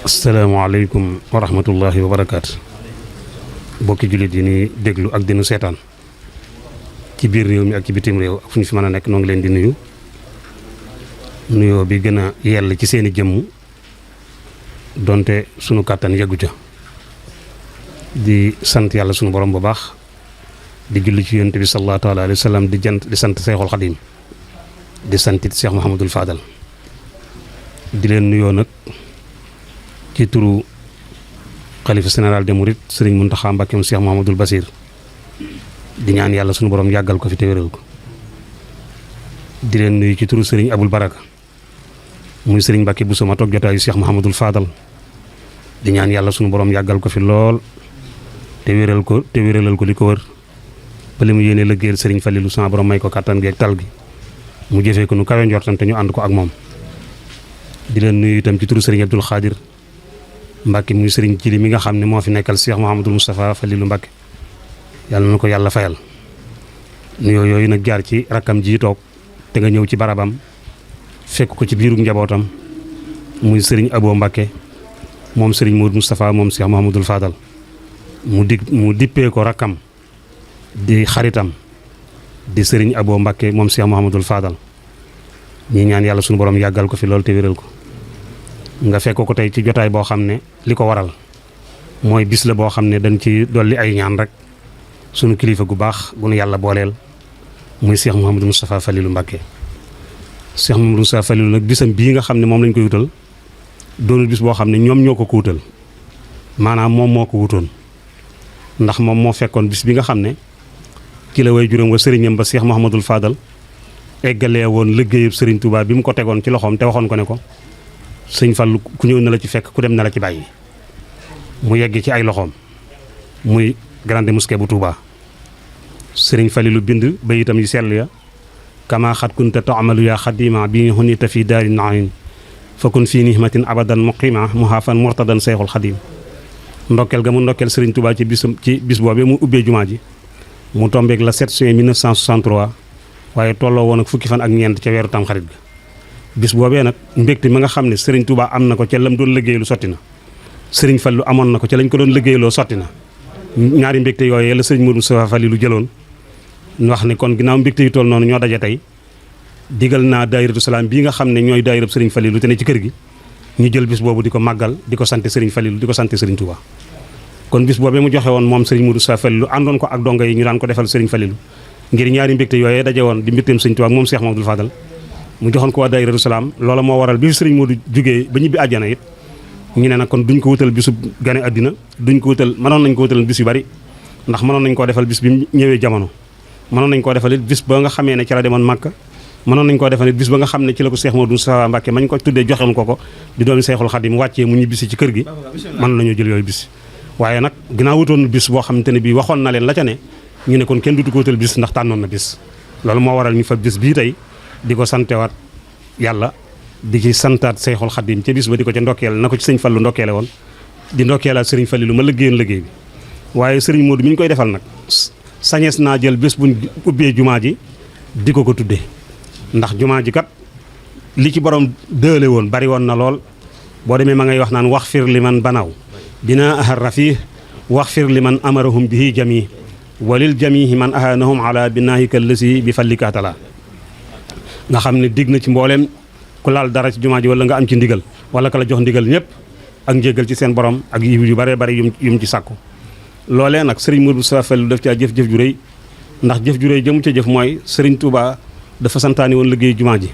asalaamaaleykum wa rahmatullahi wa barakaatu. bokki jullit yi ni déglu ak dinu seetaan ci biir réew mi ak ci bitim réew ak fu ñu fi mën a nekk noo ngi leen di nuyu nuyoo bi gën a yell ci seeni jëmm donte sunu kàttan yeggu ca di sant yàlla sunu borom bu baax di julli ci yonent bi sallallahu taala alayhi wa sallam di sant Seexul Xadim di santit Cheikh Mouhamadul Fadal di leen nuyoo nag ci turu xalifa général des mourides sëriñ Muntaxa Mbàkke Cheikh Mouhamadul Basir di ñaan yàlla sunu borom yàggal ko fi te wéral ko di leen nuyu ci turu sëriñ Abul Baraka muy sëriñ Mbàkke bu sama toog jotaayu Cheikh Mouhamadul Fadal di ñaan yàlla sunu borom yàggal ko fi lool te wéral ko te wéralal ko li ko wër ba li mu yéene liggéeyal sëriñ Falilu sama borom may ko kàttan gi ak tal gi mu jëfee ko nu kawe njortam te ñu ànd ko ak moom di leen nuyu itam ci turu sëriñ Abdul Xaadir Mbàkke muy sëriñ Jili mi nga xam ne moo fi nekkal Cheikh Mouhamadul Moustapha Falilu Mbàkke yàlla na ko yàlla fayal nuyoo yooyu nag jaar ci rakkam ji toog te nga ñëw ci barabam fekk ko ci biiru njabootam muy sëriñ Abo Mbàkke moom sëriñ Modou Moustapha moom Cheikh Mouhamadul Fadal mu dippee ko rakkam di xaritam di sëriñ Abo Mbàkke moom Cheikh Mouhamadul Fadal ñi ñaan yàlla sunu borom yàggal ko fi loolu te wéral ko nga fekk ko tey ci jotaay boo xam ne li ko waral mooy bis la boo xam ne dañ ci dolli ay ñaan rek sunu kilifa gu baax gu nu yàlla booleel muy Cheikh Mouhamadou Moustapha Falilou Mbàkke Cheikh Mouhamadou Moustapha Falilou nag bisam bii nga xam ne moom lañ koy wutal doonul bis boo xam ne ñoom ñoo ko wutal maanaam moom moo ko wutoon ndax moom moo fekkoon bis bi nga xam ne ci la way juróom wa sëriñam ba Cheikh Mouhamadul Fadal eggalee woon liggéeyub sëriñ Touba bi mu ko tegoon ci loxoom te waxoon ko ne ko sëñ Fallu ku ñëw na la ci fekk ku dem na la ci bàyyi mu yegg ci ay loxoom muy grande mosquée bu Touba sëriñ Falilu bind ba itam yu sell ya kama xat kunta taamalu yaa xadima bi hunita fi daari naim fakun fii nihmatin abadan muqima muhafan murtadan Seexul Xadim ndokkeel ga mu ndokkeel sëriñ Touba ci bis boobee mu ubbee jumaa ji mu tombeeg la 7 juin 1963 waaye tolloo woon ak fukki fan ak ñeent ca weeru tam xarit ga bis boobee nag mbégte ma nga xam ne sëriñ Touba am na ko ca lam doon liggéeylu sotti na sëriñ Fallu amoon na ko ca lañ ko doon liggéeyloo sotti na ñaari mbégte yooyee la sëriñ Modou Moustapha Falilou jëloon wax ne kon ginnaaw mbégte yu toll noonu ñoo daje tey digal naa daayiratu salaam bii nga xam ne ñooy daayirab sëriñ Falilou te ne ci kër gi ñu jël bis boobu di ko màggal di ko sant sëriñ Falilou di ko sant sëriñ Touba kon bis boobee mu joxe woon moom sëriñ Modou Moustapha Falilou àndoon ko ak donga yi ñu daan ko defal sëriñ Falilou ngir ñaari mbégte yooyee daje woon di mbégteem sëriñ Touba ak moom Cheikh Mamadou Fadal mu joxoon ko waa daayiratu salaam loola moo waral bi sëriñ Modou jógee ba ñibbi àjjana it ñu ne nag kon duñ ko wutal bisu gane àddina duñ ko wutal mënoon nañ ko wutal bis yu bari ndax mënoon nañ koo defal bis bi mu ñëwee jamono mënoon nañ koo defal it bis ba nga xamee ne ci la demoon Màkka mënoon nañ koo defal it bis ba nga xam ne ci la ko Cheikh Modou Moustapha Mbàkke mañ ko tuddee joxewoon ko di doomi Seexul Xadim wàccee mu ñibbisi ci kër gi mën nañoo jël yooyu bis waaye nag ginnaaw wutoon bis boo xamante ne bii waxoon na leen la ca ne ñu ne kon kenn dutu ko wutal bis ndax tànnoon na bis loolu moo waral ñu fa bis bii tey di ko santewaat yàlla di ci santaat Seexul Xadim ca bis ba di ko ca ndokkeel na ko ci sëñ Fallu ndokkeele woon di ndokkeelaat sëriñ Fallilu ma liggéeyoon liggéey bi waaye sëriñ Modou mi ñu koy defal nag sañees naa jël bés buñ ubbee jumaa ji di ko tuddee ndax jumaa ji kat li ci borom dëële woon bari woon na lool boo demee ma ngay wax naan wax fir li man banaw binaa ahar rafih wax fir li man amarahum bihi jami walil jamihi man ahanahum ala binahika lësi bi fallikatala nga xam ne dig na ci mbooleem ku laal dara ci jumaa ji wala nga am ci ndigal wala ka la jox ndigal ñëpp ak njégal ci seen borom ak yiw yu bare bari yum ci sàkku loolee nag sëriñ Modou Moustapha Falilou daf caa jëf-jëf ju rëy ndax jëf ju rëy jëmu ca jëf mooy sëriñ Touba dafa santaani woon liggéey jumaa ji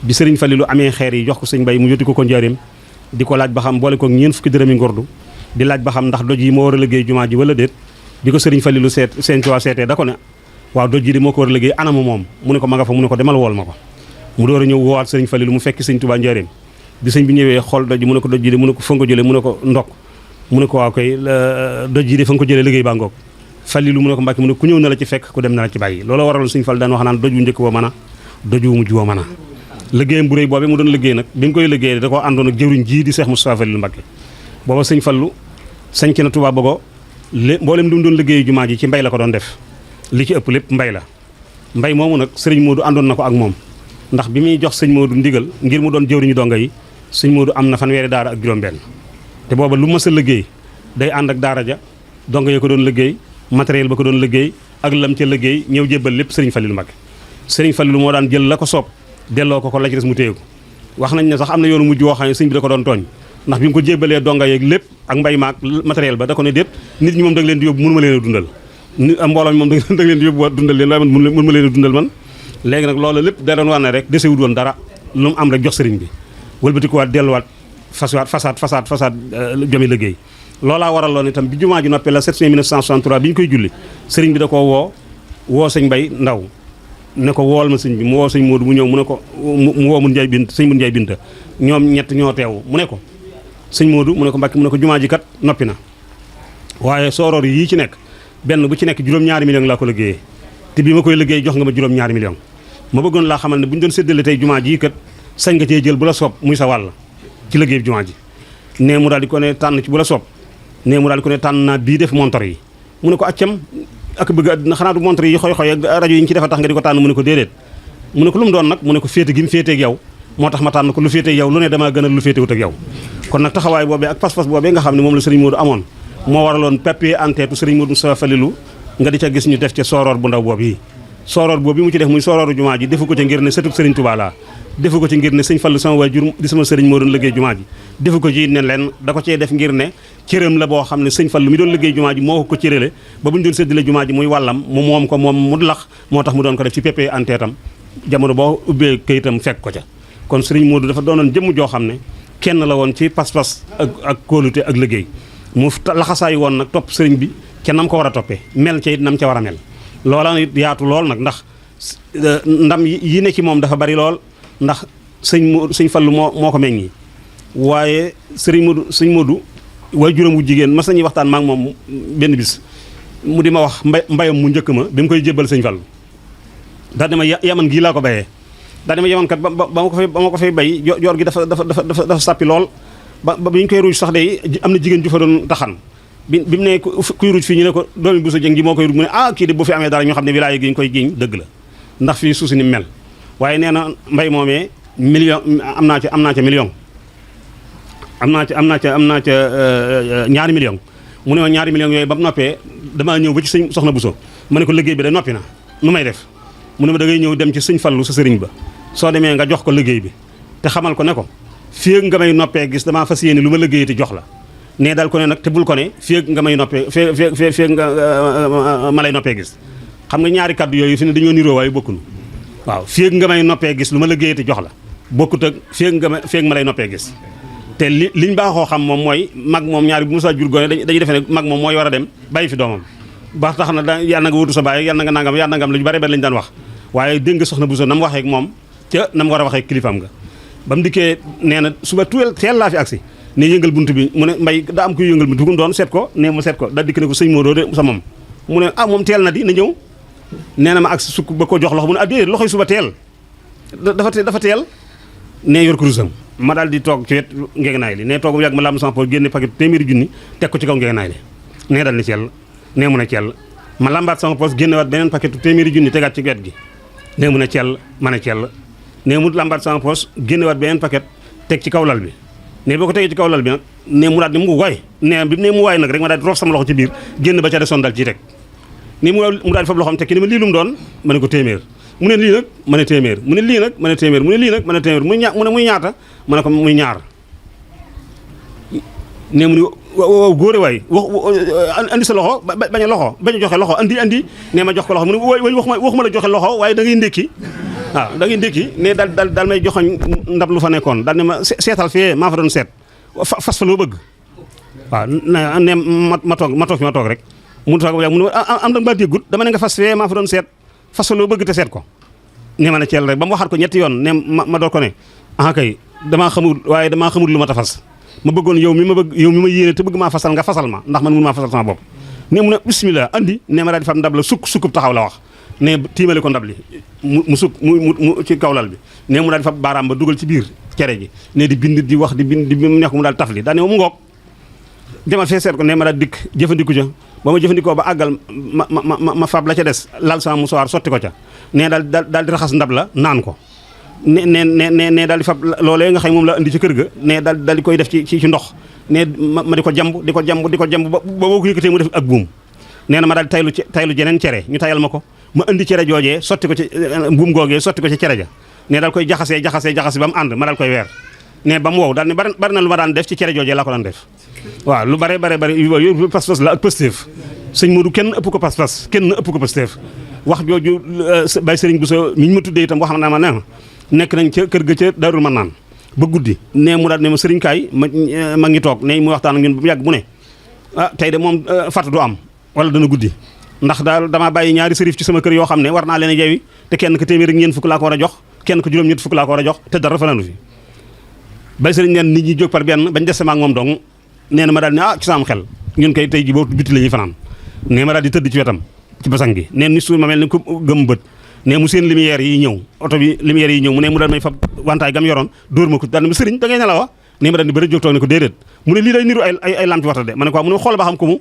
bi sëriñ Falilou amee xeer yi jox ko sëñ Bay mu yóti ko njaareem di ko laaj ba xam boole ko ñeent fukki dërëmi ngordu di laaj ba xam ndax doj yi moo war a liggéey jumaa ji wala déet bi ko sëriñ Falilou seen Touba seetee da ko ne waaw doj yi di moo ko war a liggéey anamu moom mu ne ko ma nga fa mu ne ko demal wool ma ko mu door a ñëw woowaat sëriñ Falilou mu fekk sëñ Touba njaareem bi sëñ bi ñëwee xool doj yi mu ne ko doj yi de mu ne ko fa nga ko jëlee mu ne ko ndok mu ne ko waaw koy doj yi de fa nga ko jëlee liggéey baa ngoog Falilou mu ne ko Mbàkke mu ne ku ñëw na la ci fekk ku dem na la ci bàyyi loolu waraloon sëñ Fall daan wax naan doj wu njëkk ba mën a doj wu mujj ba mën a liggéeyam bu réy boobee mu doon liggéey nag bi mu koy liggéey da koo àndoon ak jëwriñ jii di Cheikh Moustapha Falilou Mbàkke booba sëñ Fallu sañc na Touba Bogo mboolem du mu doon liggéey jumaa ji ci mbay la ko doon def li ci ëpp lépp mbay la mbay moomu nag sëriñ Modou àndoon na ko ak moom ndax bi muy jox sëñ Modou ndigal ngir mu doon jëwriñu donga yi sëñ Modou am na fanweeri daara ak juróom-benn te booba lu mës a liggéey day ànd ak daara ja donga ya ko doon liggéey matériel ba ko doon liggéey ak lam ca liggéey ñëw jébbal lépp sëriñ Falilou Mbacké sëriñ Falilou moo daan jël la ko soob delloo ko la ci des mu téye ko wax nañ ne sax am na yoonu mujj woo xam ne sëñ bi da ko doon tooñ ndax bi mu ko jébbalee donga yeeg lépp ak mbay maak matériel ba da ko ne déet nit ñi moom da nga leen di yóbbu mënu ma leen a dundal mbooloo mi moom da nga leen di yóbbu dundal leen waaye man mënu ma leen a dundal man léegi nag loolu lépp da doon wax ne rek desewut woon dara lu mu am rek jox sëriñ bi wëlbatikuwaat delluwaat fasaat jomi liggéey loolaa waraloon itam bi jumaa ji noppee la 7 juin 1963 bi ñu koy julli sëriñ bi da koo woo sëñ Mbay Ndaw ne ko wool ma sëñ bi mu woo sëñ Modou mu ñëw mu ne ko mu woo mun Njaay Bint sëñ mun Njaay Binta ñoom ñett ñoo teew mu ne ko sëñ Modou mu ne ko Mbàkke mu ne ko jumaa ji kat noppi na waaye sooroor yii ci nekk benn bu ci nekk juróom-ñaari million laa ko liggéeyee te bi ma koy liggéey jox nga ma juróom-ñaari million ma bëggoon laa xamal ne bu ñu doon séddale tey jumaa ji kat sañ nga cee jël bu la soob muy sa wàll ci liggéey jumaa ji ne mu daal di ko ne tànn ci bu la soob ne mu daal di ko ne tànn naa bii def montor yi mu ne ko accam ak bëgg àddina xanaa du montor yi xoy-xoy ak rajo yi ñu ci defa tax nga di ko tànn mu ne ko déedéet mu ne ko lu mu doon nag mu ne ko féete gi mu féeteeg yow moo tax ma tànn ko lu féeteeg yow lu ne damaa gën a lu féetewut ak yow kon nag taxawaay boobee ak pas-pas boobee nga xam ne moom la sëriñ Modou amoon moo waraloon papier en tête sëriñ Modou Moustapha Falilou nga di ca gis ñu def ca sooroor bu ndaw boobu yi sooroor boobu mu ci def muy soorooru jumaa ji defu ko ca ngir ne sëtub sëriñ Touba laa defu ko ci ngir ne sëñ Fallu sama waajur di sama sëriñ moo doon liggéey jumaa ji defu ko ci ne leen da ko cee def ngir ne cëram la boo xam ne sëñ Fallu mi doon liggéey jumaa ji moo ko cërale ba bu ñu doon séddale jumaa ji muy wàllam mu moom ko moom mu lax moo tax mu doon ko def ci papier en tête am jamono boo ubbee këyitam fekk ko ca kon sëriñ Modou dafa doonoon jëmm joo xam ne kenn la woon ci pas-pas ak kóolute ak liggéey mu laxasaay woon nag topp sëriñ bi ca nam ko war a toppee mel ca it nam ca war a mel loola it yaatu lool nag ndax ndam yi ne ci moom dafa bari lool ndax sëñ Fallu moo ko meññi waaye sëñ Modou waaye juróom wu jigéen mas nañuy waxtaan maak moom benn bis mu di ma wax mbayam mu njëkk ma bi mu koy jébbal sëñ Fallu daal dama yaman gii laa ko bayee daal dama yaman kat ba ma ko fay bay joor gi dafa sàppi lool ba bi ñu koy ruuj sax de am na jigéen ju fa doon taxan bi mu ne kuy ruuj fii ñu ne ko doomi bu sa jëng ji moo koy ruuj mu ne kii de bu fi amee dara ñoo xam ne wilaaya gi ñu koy jiiñ dëgg la ndax fii suusi ni mel waaye nee na mbay moomee million am naa ca million am naa ca ñaari million mu ne ma ñaari million yooyu ba mu noppee damaa ñëw ba ci sëñ soxna Bousso ma ne ko liggéey bi de noppi na nu may def mu ne ma da ngay ñëw dem ci sëñ Fallu sa sëriñ ba soo demee nga jox ko liggéey bi te xamal ko ne ko fii ak nga may noppee gis damaa fas yéene lu ma liggéey te jox la ne daal ko ne nag te bul ko ne fii ak nga may noppee fii ak nga ma lay noppee gis xam nga ñaari kàddu yooyu fi ne dañoo niroo waaye bokkunu waaw fii ak nga may noppee gis lu ma liggéey te jox la bokkut ak fii ak ma lay noppee gis te liñ baaxoo xam moom mooy mag moom ñaari bu Musaa jur gone dañuy defee ne mag moom mooy war a dem bàyyi fi doomam ba tax na da yàlla na nga wutu sa baay yàlla na nga nangam yàlla na nga am lu ñu bari bari lañu daan wax waaye dégg nga soxna Bousso na mu waxee ak moom ca na mu war a waxee kilifaam nga ba mu dikkee nee na suba teel laa fi agsi ne yëngal bunt bi mu ne mbay daa am kuy yëngal bunt bi ku mu doon seet ko ne mu seet ko daal dikk ne ko sëñ Modou de sa moom mu ne moom teel na di na ñëw nee na ma agsi sukk ba ko jox loxo mu ne déedéet loxoy suba teel dafa teel ne yor kurusam ma daal di toog ci wet ngegenaay li ne toog bu yàgg ma lam sama poche génne paquet téeméeri junni teg ko ci kaw ngegenaay li ne dal ni ceel ne mu ne ceel ma lambaat sama poche génne waat beneen paquet téeméeri junni tegaat ci wet gi ne mu ne ceel ma ne ceel ne mu lambaat sama poche génne waat beneen paquet teg ci kaw lal bi ne boo ko tegee ci kaw lal bi nag ne mu daal di mu waay ne bi ne mu waay nag rek ma daal di roof sama loxo ci biir génn ba ca desoon dal ciy teg ni mu daal di fab loxoom tekki ni ma lii lu mu doon ma ne ko téeméer mu ne lii nag ma ne téeméer mu ne lii nag ma ne téeméer mu ne lii nag ma ne téeméer mu ne muy ñaata ma ne ko muy ñaar ne mu ni waaw góore waay wax andi sa loxo bañ a joxe loxo andi ne ma jox ko loxo mu ne waay waxuma la joxe loxo waaye da ngay ndékki waaw da ngay ndékki ne daal may joxoñ ndab lu fa nekkoon daal ne ma seetal fee maa fa doon seet fas fa loo bëgg waaw ne ma toog rek mu toog mu ne am da nga déggut dama ne nga fas fee maa fa doon seet fas fa loo bëgg te seet ko ne ma ne ceel rek ba mu waxaat ko ñetti yoon ne ma door ko ne kay damaa xamul lu ma ta fas ma bëggoon yow mi ma yéene te bëgg maa fasal nga fasal ma ndax man mënu maa fasal sama bopp ne mu ne bismillah andi ne ma daal di fab ndab la sukkub taxaw la wax ne tiimale ko ndab li mu sukk mu ci kawlal bi ne mu daal di fab baaraam ba dugal ci biir cere ji ne di bind di wax di bind mu nekk mu daal taf li daa ne mu ngoog demal fee seet ko ne ma daal dikk jëfandiku ca ba ma jëfandikoo ba àggal ma fab la ca des lal sama musuwaar sotti ko ca ne daal di raxas ndab la naan ko ne daal di fab loolee nga xam moom la indi ci kër ga ne daal di koy def ci ndox ne ma di ko jamb ba boo ko yëkkatee mu def ak buum nee na ma daal di taylu jeneen cere ñu tayal ma ko ma indi cere joojee sotti ko ci buum googee sotti ko ci cere ja ne daal koy jaxasee ba mu ànd ma daal koy weer ne ba mu wow daal ne bari na lu ma daan def ci cere joojee laa ko daan def waaw lu bare yu pas-pas la ak pësteef sëñ Modou kenn ëpp ko pas-pas kenn ëpp ko pësteef wax jooju Baye Serigne Bousso mi ñu ma tuddee itam wax na ma ne nekk nañ ca kër ga ca Daarul Manaan ba guddi ne mu daal ne ma Serigne kaay ma ngi toog ne mu waxtaan ak ñun ba mu yàgg mu ne tey de moom fàtt du am wala dana guddi ndax daal damaa bàyyi ñaari sërif ci sama kër yoo xam ne war naa leen a yeewi te kenn ko téeméer ak ñeent fukk laa ko war a jox kenn ko juróom-ñett fukk laa ko war a jox te dara fananu fi Baye Serigne neen nit ñi jóg par benn bañ des ma ak moom dong nee na ma daal ne ci sama xel ñun koy tey ji boo bitti la ñuy fanaan nee ma daal di tëdd ci wetam ci basang gi neen ni suur ma mel ni ku gëm bët ne mu seen lumière yi ñëw oto bi lumière yi ñëw mu ne mu daal may fab wantaay gam yoroon dóor ma ko daal ne ma sëriñ da ngay nelaw ne ma daal di bëri jóg toog ne ko déedéet mu ne lii day niru ay lampi waxta de ma ne ko mu ne xool ba xam ko mu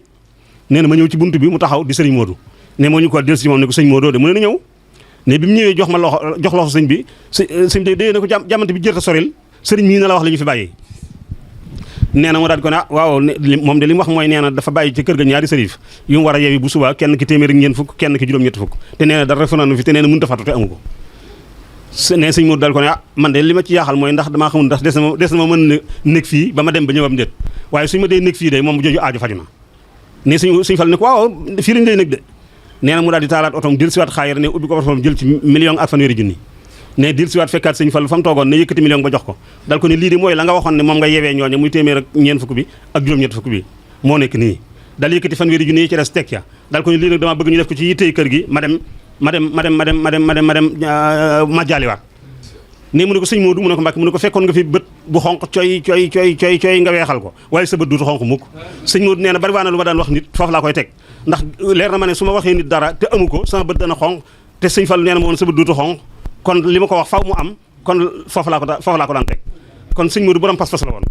nee na ma ñëw ci buntu bi mu taxaw di sëriñ Modou ne moo ñu ko del si moom ne ko sëñ Modou de mu ne na ñëw ne bi mu ñëwee jox loxo sëñ bi sëñ bi day ne ko jamante bi jërta soril sëriñ mii na la wax la ñu fi bàyyi nee na mu daal di ko ne waaw moom de li mu wax mooy nee na dafa bàyyi ci kër ga ñaari sërif yu mu war a yeewi bu subaa kenn ki téeméer ak ñeent fukk kenn ki juróom-ñett fukk te nee na dara fanaanu fi te nee na mënut a fàttu te amu ko nee sëñ Modou daal ko ne man de li ma ci yaaxal mooy ndax damaa xamul ndax des na ma mën nekk fii ba ma dem ba ñëwam déet waaye suñu ma dee nekk fii de moom bu jooju aaju faju na ne suñ fal ne ko waaw fii lañu lay nekk de nee na mu daal di taalaat otom jël siwaat xaayar ne ubbi ko otom jël ci million ak fanweeri junni ne dil siwaat fekkaat sëñ Fallu fa mu toogoon ne yëkkati million ba jox ko dal ko ne lii de mooy la nga waxoon ne moom nga yewee ñooñe muy téeméer ak ñeent fukk bi ak juróom-ñett fukk bi moo nekk nii dal yëkkati fanweeri junni yi ci des teg ca dal ko ne lii nag dama bëgg ñu def ko ci yittey kër gi ma dem jaaliwaat ne mu ne ko sëñ Modou mu ne ko Mbàkke mu ne ko fekkoon nga fi bët bu xonq coy nga weexal ko waaye sa bët duutu xonq mukk sëñ Modou nee na bari waa na lu ma daan wax nit foofu laa koy teg ndax leer na ma ne su ma waxee nit dara te amu ko sama bët dana xonq te sëñ Fallu nee na ma woon sa bët duutu xonq kon li ma ko wax faw mu am kon foofu laa ko daan teg kon sëñ Modou borom pas-pas la woon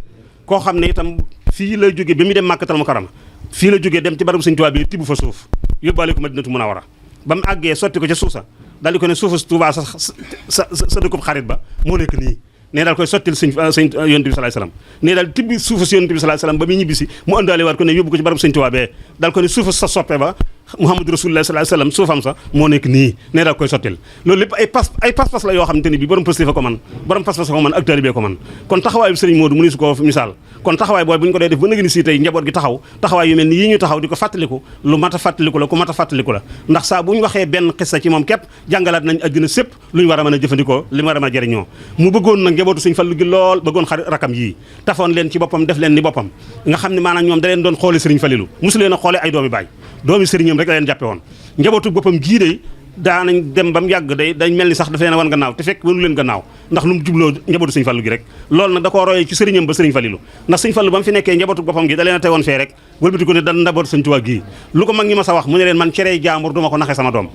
koo xam ne itam fii la jógee ba muy dem Màkkatal Mukarrama fii la jógee dem ci barabu sëñ Tuubaa bi tibb fa suuf yóbbaale ko Madinatu Munawwara ba mu àggee sotti ko ca suusa daal di ko ne suufa Tuubaa sa dëkkub xarit ba moo nekk nii ne daal koy sottil sëñ yonent bi sallallahu alayhi wasallam ne daal tibbi suufa si yonent bi sallallahu alayhi wasallam ba muy ñibbisi mu àndaale waat ko ne yóbbu ko ci barabu sëñ Tuubaa bee daal ko ne suufa sa soppe ba Muhammadu Rasulullah sallallahu alayhi wasallam suufam sa moo nekk nii ne daal koy sottil loolu lépp ay pas-pas la yoo xamante ni bi borom pësté fa ko man borom pas-pas fa ko man ak taalibe ko man kon taxawaay bi sëriñ Modou mu ni su ko misaal kon taxawaay booy bu ñu ko dee def ba nëgëni si tey njaboot gi taxawaay yu mel ni yii ñu taxaw di ko fàttaliku lu mat a fàttaliku la ku mat a fàttaliku la ndax saa bu ñu waxee benn xissa ci moom képp jàngalaat nañ àddina sépp lu ñu war a mën a jëfandikoo li mu war a mën a jëriñoo mu bëggoon nag njabootu sëñ Fallu gi lool bëggoon rakam yii tafoon leen ci boppam def leen ni boppam nga xam ne maanaam ñoom da leen doon xoole sëriñ Falilu mosu leen a xoole ay doomi baay doomi sëriñam rek la leen jàppe woon njabootu boppam gii de daanañ dem ba mu yàgg day dañ mel ni sax dafa leen a wan gannaaw te fekk wanu leen gannaaw ndax lu mu jubloo njabootu sëñ Fallu gi rek loolu nag da koo royee ci sëriñam ba sëriñ Falilu ndax sëñ Fallu ba mu fi nekkee njabootu boppam gi da leen a tegoon fee rek wëlbati ko ne da njabootu sëñ Tuubaa gii lu ko mag ñi ma sa wax mu ne leen man cerey jaambur duma ko naxe sama doom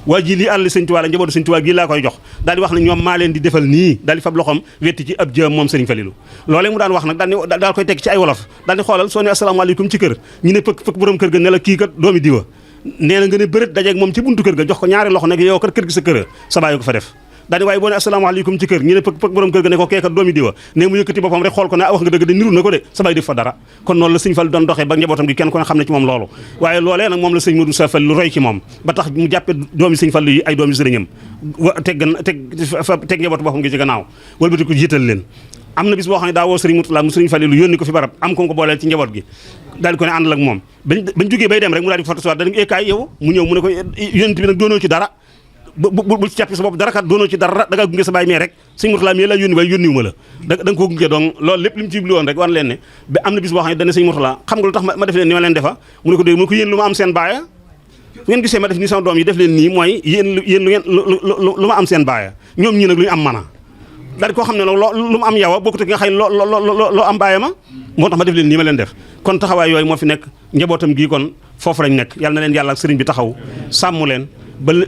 waa ji lii àll sëñ Tuubaa la njabootu sëñ Tuubaa gii laa koy jox daal di wax ne ñoom maa leen di defal nii daal di fab loxoom wetti ci ab jëm moom sëriñ Falilu loolee mu daan wax nag daal koy teg ci ay wolof daal di xoolal soo ne asalaamaaleykum ci kër ñu ne pëkk borom kër ga ne la kii kat doomi diwa nee na nga ne bërët dajeeg moom ci buntu kër ga jox ko ñaari loxo nekk yow kat kër gi sa kër sa bàyyi ko fa def daal di waaye boo ne asalaamaaleykum ci kër ñu ne pëkk borom kër ga ne ko keekat doomi diwa ne mu yëkkati boppam rek xool ko ne wax nga dëgg de niru na ko de sa bàyyi def fa dara kon noonu la sëñ Fall doon doxee ba njabootam gi kenn ko ne xam ne ci moom loolu waaye loolee nag moom la sëñ Modou Sa Fall lu roy ci moom ba tax mu jàppe doomi sëñ Fall yi ay doomi sëriñam teg njabootu boppam gi ci gannaaw wëlbati ko jiital leen am na bis boo xam ne daa woo sëriñ Murtala mu sëriñ Falilu yónni ko fi barab am ko booleel ci njaboot gi daal di ko ne àndal ak moom bañ jógee bay dem rek mu daal di ko foto dañu kaay yow mu ñëw mu ne ko yónent bi nag doonoo ci dara bu ci càppi sa bopp dara kat doonoo ci dara da ngaa gunge sa baay mee rek sëriñ Murtala mi la yónni waaye yónniwu ma la da nga koo gunge donc loolu lépp li mu ci jublu woon rek wan leen ne ba am na bis boo xam ne dana sëriñ Murtala xam nga lu tax ma def leen ni ma leen defa mu ne ko dégg mu ne ko yéen lu ma am seen baaya fu ngeen gisee ma def nii sama doom yi def leen nii mooy yéen lu ma am seen baaya ñoom ñii nag lu ñu am mana daal di koo xam ne nag lu mu am yow bokkut ak nga xëy loo am bàyyi ma moo tax ma def leen nii ma leen def kon taxawaay yooyu moo fi nekk njabootam gii kon foofu lañ nekk yàlla na leen yàlla ak sëriñ bi taxaw sàmm leen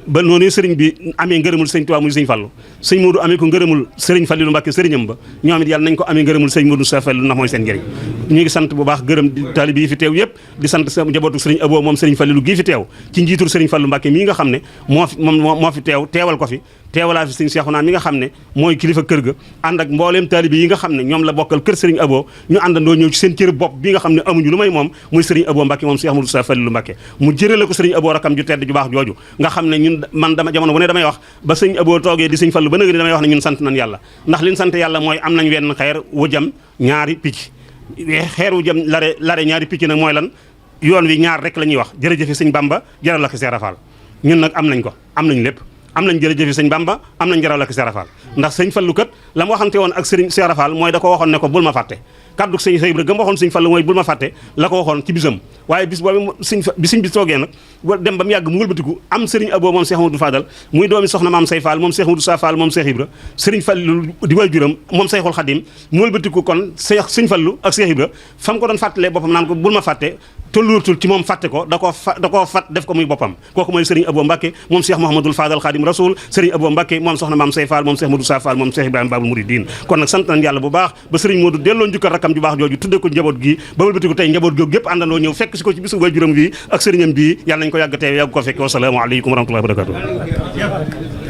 ba noonu sëriñ bi amee ngërëmul sëñ Tuubaa muy sëñ Fallu sëñ Modou amee ko ngërëmul sëriñ Fallilu Mbàkke sëriñam ba ñoom it yàlla nañ ko amee ngërëmul sëñ Modou Sa Fallu ndax mooy seen njëriñ ñu ngi sant bu baax gërëm di taalibe yi fi teew yëpp di sant sa njabootu sëriñ Abo moom sëriñ Fallilu gii fi teew ci njiitul sëriñ Fallu Mbàkke mii nga xam ne moo fi teewal ko fi teewalaa fi sëriñ Seexuna mi nga xam ne mooy kilifa kër ga ànd ak mbooleem taalibe yi nga xam ne ñoom la bokkal kër sëriñ Abo ñu àndandoo ñëw ci seen cër bopp bi nga xam ne amuñu lu may moom muy sëriñ Abo Mbàkke moom Seex Ahmadu Fallilu Mbàkke mu jërale ko sëriñ Abo rakam ju tedd ju baax jooju nga xam ne ñun man jamono bu ne damay wax ba sëriñ Abo toogee di sëriñ Fallu ba nëg ni damay wax ne ñun sant nañ yàlla ndax liñ sant yàlla mooy am nañ wenn xeer wu jam ñaari picc xeer wu jëm lare ñaari picc nag mooy lan yoon wi ñaar rek la ñuy wax jërëjëfe sëñ Bamba jaral la ko Seex Rafal ñun nag am nañ ko am nañ lépp am nañ jërëjëfe sëñ Bamba am nañ jaral la ko Seex Rafal ndax sëñ Fallu kat la mu waxante woon ak sëriñ Seex Rafal mooy da ko waxoon ne ko bul ma fàtte kaddu sëñ Sayib rek ga ma waxoon sëñ Fallu mooy bul ma fàtte la ko waxoon ci bisam waaye bis boobu sëñ bi toogee nag dem ba mu yàgg mu wëlbatiku am sëriñ Abo moom Seex Ahmadou Fadal muy doomi soxna maam Say Fall moom Seex Ahmadou Sa Fall moom Seex Ibra sëriñ Fallu di waajuram moom Sayxul Xadim mu wëlbatiku kon sëñ Fallu ak Seex Ibra fa mu ko doon fàttalee boppam naan ko bul ma fàtte tolluutul ci moom fàtte ko da koo fat def ko muy boppam kooku mooy sëriñ Abo Mbàkke moom Seex Muhammadul Fadal Xadim Rasul sëriñ Abo Mbàkke moom soxna maam Say Fall moom Seex Ahmadou Sa Fall moom Seex Ibrahima Babul Muridin kon nag sant nañ yàlla bu baax ba sëriñ Moodu delloo njukkal rakkam ju baax jooju tudde ko njaboot gi ba wëlbatiku tey njaboot googu gépp àndandoo ñëw fekk si ko ci bisu waajuram bii ak sëriñam bii yàlla nañ ko yàgg teew yàgg ko fekk wassalaamu aleykum wa rahmatullahi wa barakatuh